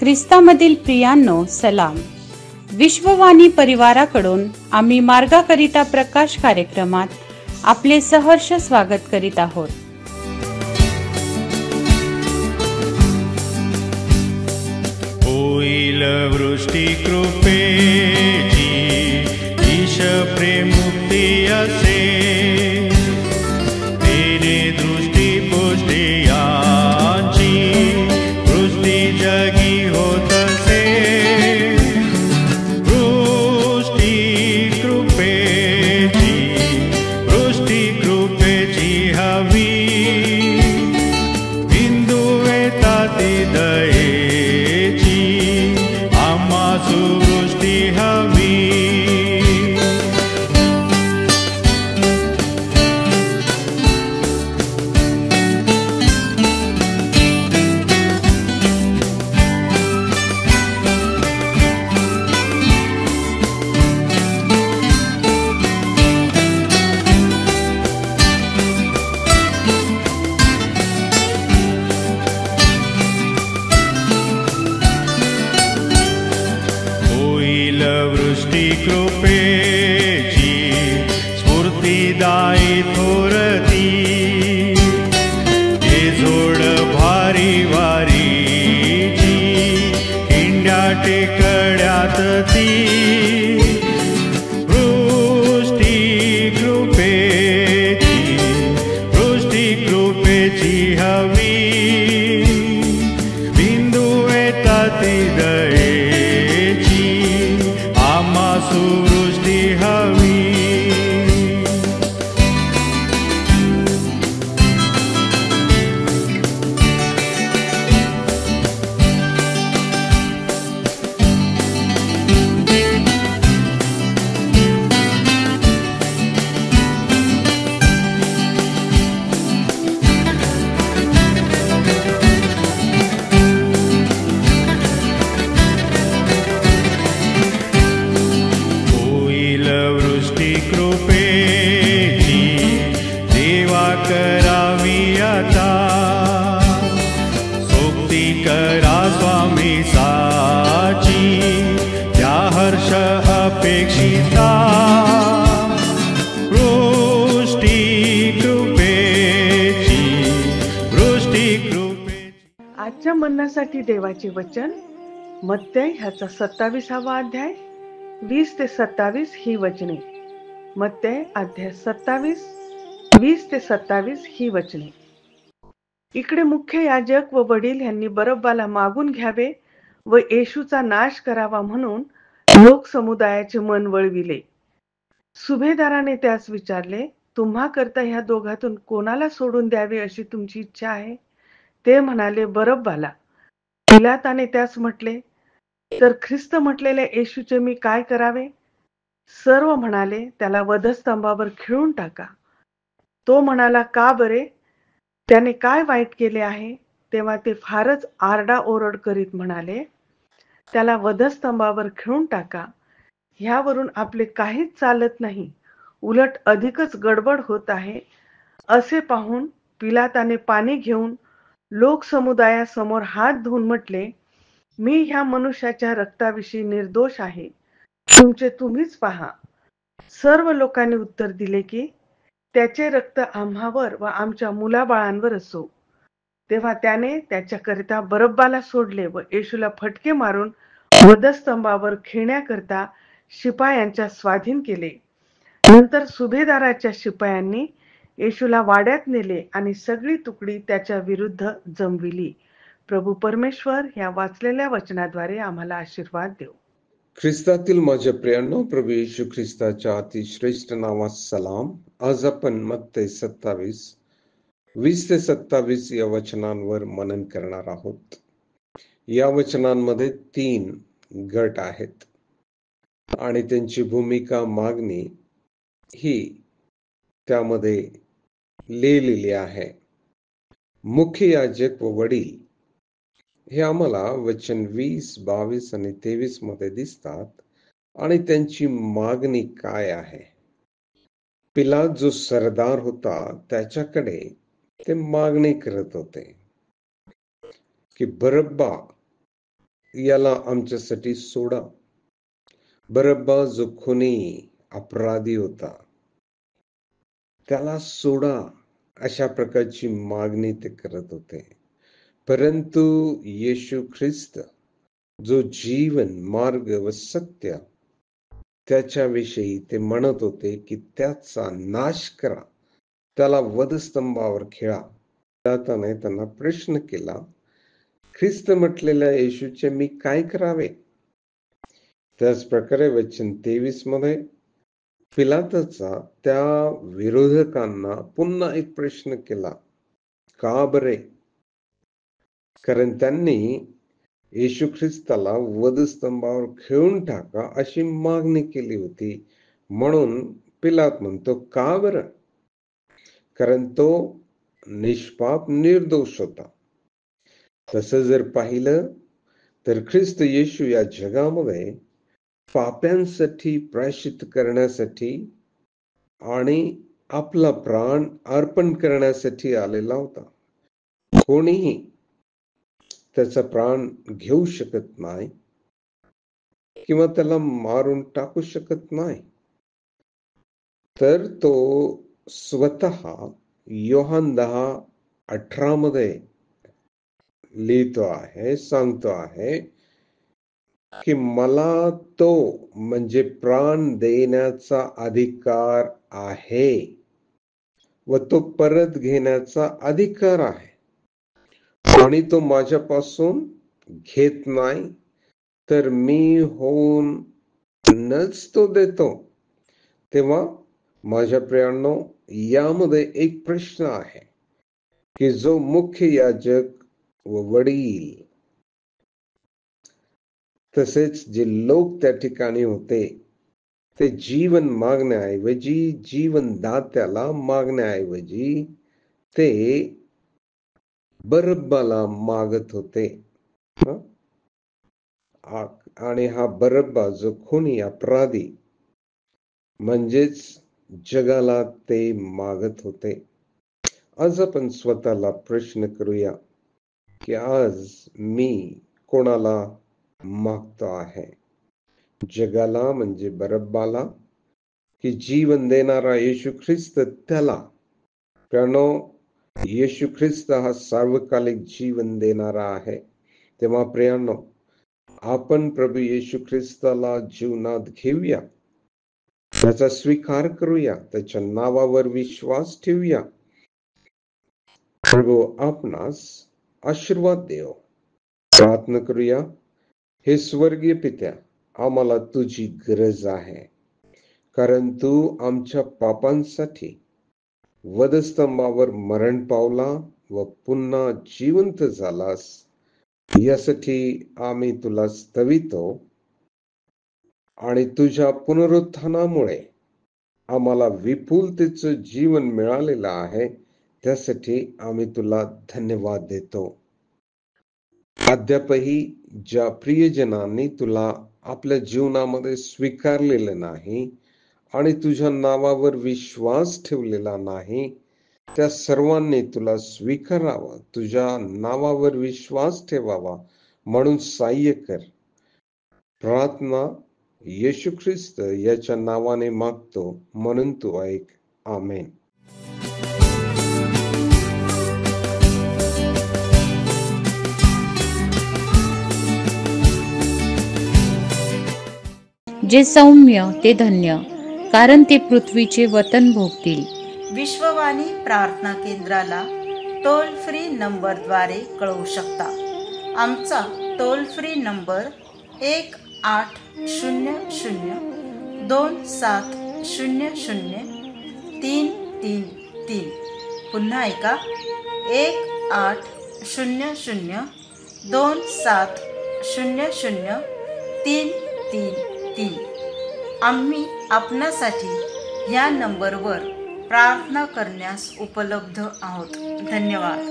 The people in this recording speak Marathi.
ख्रिस्तामधील प्रियांनो सलाम. विश्ववाणी परिवाराकडून आम्ही मार्गाकरिता प्रकाश कार्यक्रमात आपले सहर्ष स्वागत करीत आहोत. होईल वृष्टी कृपेची, ईश प्रेम मुक्ती असे, तेने दृष्टी पुष्टी यांची, वृष्टी जगी होत असे. वृष्टी कृपेची हवी, बिंदू येतात दयेची, आम्हास वृष्टी हवी. वृष्टी कृपेची स्फूर्तिदायी थोरती, हे जोड भारी वारीची, हिंड्या टेकड्यात ती. वृष्टी कृपेची हवी, बिंदू येतात दयेची, आम्हास वृष्टी हवी. वृष्टी कृपेची देवा करावी आता, सोबती करा स्वामी साची, त्या हर्ष अपेक्षिता. वृष्टी कृपेची. आजच्या मन्नासाठी देवाचे वचन मत्तै ह्याचा 27वा अध्याय 20 ते 27 ही वचने. मत्तै अध्याय 27 20 ते 27 ही वचने. इकडे मुख्य याजक व वडील यांनी बरब्बाला मागून घ्यावे व येशूचा नाश करावा म्हणून लोक समुदायाचे मन वळविले. सुभेदाराने त्यास विचारले, तुम्हा करता ह्या दोघातून कोणाला सोडून द्यावे अशी तुमची इच्छा आहे? ते म्हणाले, बरब्बाला. पिलाताने त्यास म्हटले, तर ख्रिस्त म्हटलेल्या येशूचे मी काय करावे? सर्व म्हणाले, त्याला वधस्तंभावर खिळून टाका. तो म्हणाला, का बरे? त्याने काय वाईट केले आहे? तेव्हा ते फारच आरडाओरड करीत म्हणाले, त्याला वधस्तंभावर खिळून टाका. ह्यावरून आपले काहीच चालत नाही, उलट अधिकच गडबड होत आहे. असे पाहून पिलाताने पाणी घेऊन लोकसमुदायासमोर हात धुवून म्हटले, मी ह्या मनुष्याच्या रक्ताविषयी निर्दोष आहे, तुमचे तुम्हीच पहा. सर्व लोकांनी उत्तर दिले की त्याचे रक्त आम्हावर व आमच्या मुलाबाळांवर असो. तेव्हा त्याने त्याच्याकरिता बरब्बाला सोडले व येशूला फटके मारून वधस्तंभावर खिळण्याकरिता शिपायांच्या स्वाधीन केले. नंतर सुभेदाराच्या शिपायांनी येशूला वाड्यात नेले आणि सगळी तुकडी त्याच्या विरुद्ध जमविली. प्रभू परमेश्वर ह्या वाचलेल्या वचनाद्वारे आम्हाला आशीर्वाद देव. ख्रिस्तातील माझ्या प्रियांनो, प्रभू येशू ख्रिस्ताच्या अतिश्रेष्ठ नावात सलाम. आज आपण मत्तै 27 20 ते 27 या वचनांवर मनन करणार आहोत. या वचनांमध्ये 3 गट आहेत आणि त्यांची भूमिका मागणी ही त्यामध्ये लिहिलेली आहे. मुख्य याजक व वडील हे आम्हाला वचन 20, 22 आणि 23 मध्ये दिसतात आणि त्यांची मागणी काय आहे. पिलात जो सरदार होता त्याच्याकडे ते मागणी करत होते की बरब्बा याला आमच्यासाठी सोडा. बरब्बा जो खुनी अपराधी होता, त्याला सोडा, अशा प्रकारची मागणी ते करत होते. परंतु येशू ख्रिस्त जो जीवन, मार्ग व सत्य, त्याच्याविषयी ते म्हणत होते की त्याचा नाश करा, त्याला वधस्तंभावर खिळा. पिलाताने त्यांना प्रश्न केला, ख्रिस्त म्हटलेल्या येशूचे मी काय करावे? त्याच प्रकारे वचन 23 मध्ये पिलाताचा त्या विरोधकांना पुन्हा एक प्रश्न केला, का बरे? कारण त्यांनी येशू ख्रिस्ताला वधस्तंभावर खिळून टाका अशी मागणी केली होती. म्हणून पिलात म्हणतो, का बरं? कारण तो निष्पाप, निर्दोष होता. तसं जर पाहिलं तर ख्रिस्त येशू या जगामध्ये पाप्यांसाठी प्रायश्चित्त करण्यासाठी आणि आपला प्राण अर्पण करण्यासाठी आलेला होता. कोणीही त्याचा प्राण घेऊ शकत नाही किंवा त्याला मारून टाकू शकत नाही. तर तो स्वतः योहान 10:18 मध्ये लिहितो आहे, सांगतो आहे की मला तो म्हणजे प्राण देण्याचा अधिकार आहे व तो परत घेण्याचा अधिकार आहे. आणि तो माझ्यापासून घेत नाही, तर मी होऊनच तो देतो. तेव्हा माझ्या प्रियांनो, यामध्ये एक प्रश्न आहे की जो मुख्य याजक व वडील तसेच जे लोक त्या ठिकाणी होते, ते जीवन मागण्याऐवजी, जीवनदात्याला मागण्याऐवजी ते बरब्बाला मागत होते. आणि हा बरब्बा जो खुनी अपराधी म्हणजेच जगाला ते मागत होते. आज आपण स्वतःला प्रश्न करूया की आज मी कोणाला मागतो आहे? जगाला म्हणजे बरब्बाला, की जीवन देणारा येशू ख्रिस्त त्याला? कारण येशू ख्रिस्त हा सार्वकालिक जीवन देणारा आहे. तेव्हा प्रियांनो, आपण प्रभू येशू ख्रिस्ताला जीवनात घेऊया, त्याचा स्वीकार करूया, त्याच्या नावावर विश्वास ठेवूया. प्रभू आपणास आशीर्वाद देव. प्रार्थना करूया. हे स्वर्गीय पित्या, आम्हाला तुझी गरज आहे, कारण तू आमच्या पापांसाठी वधस्तंभावर मरण पावला व पुन्हा जिवंत झालास. यासाठी आम्ही तुला स्तवितो आणि तुझ्या पुनरुत्थानामुळे आम्हाला विपुलतेचं जीवन मिळालेलं आहे, त्यासाठी आम्ही तुला धन्यवाद देतो. अद्यापही ज्या प्रियजनांनी तुला आपल्या जीवनामध्ये स्वीकारलेलं नाही आणि तुझ्या नावावर विश्वास ठेवलेला नाही, त्या सर्वांनी तुला स्वीकारावं, तुझ्या नावावर विश्वास ठेवावा म्हणून सहाय्य कर. प्रार्थना येशू ख्रिस्त याच्या नावाने मागतो, म्हणून तू ऐक. आमेन. जे सौम्य ते धन्य, कारण ते पृथ्वीचे वतन भोगतील. विश्ववाणी प्रार्थना केंद्राला टोल फ्री नंबरद्वारे कळवू शकता. आमचा टोल फ्री नंबर 1-800-2700-333. पुन्हा ऐका, 1-800-2700-333. आम्ही आपणासाठी या नंबरवर प्रार्थना करण्यास उपलब्ध आहोत. धन्यवाद.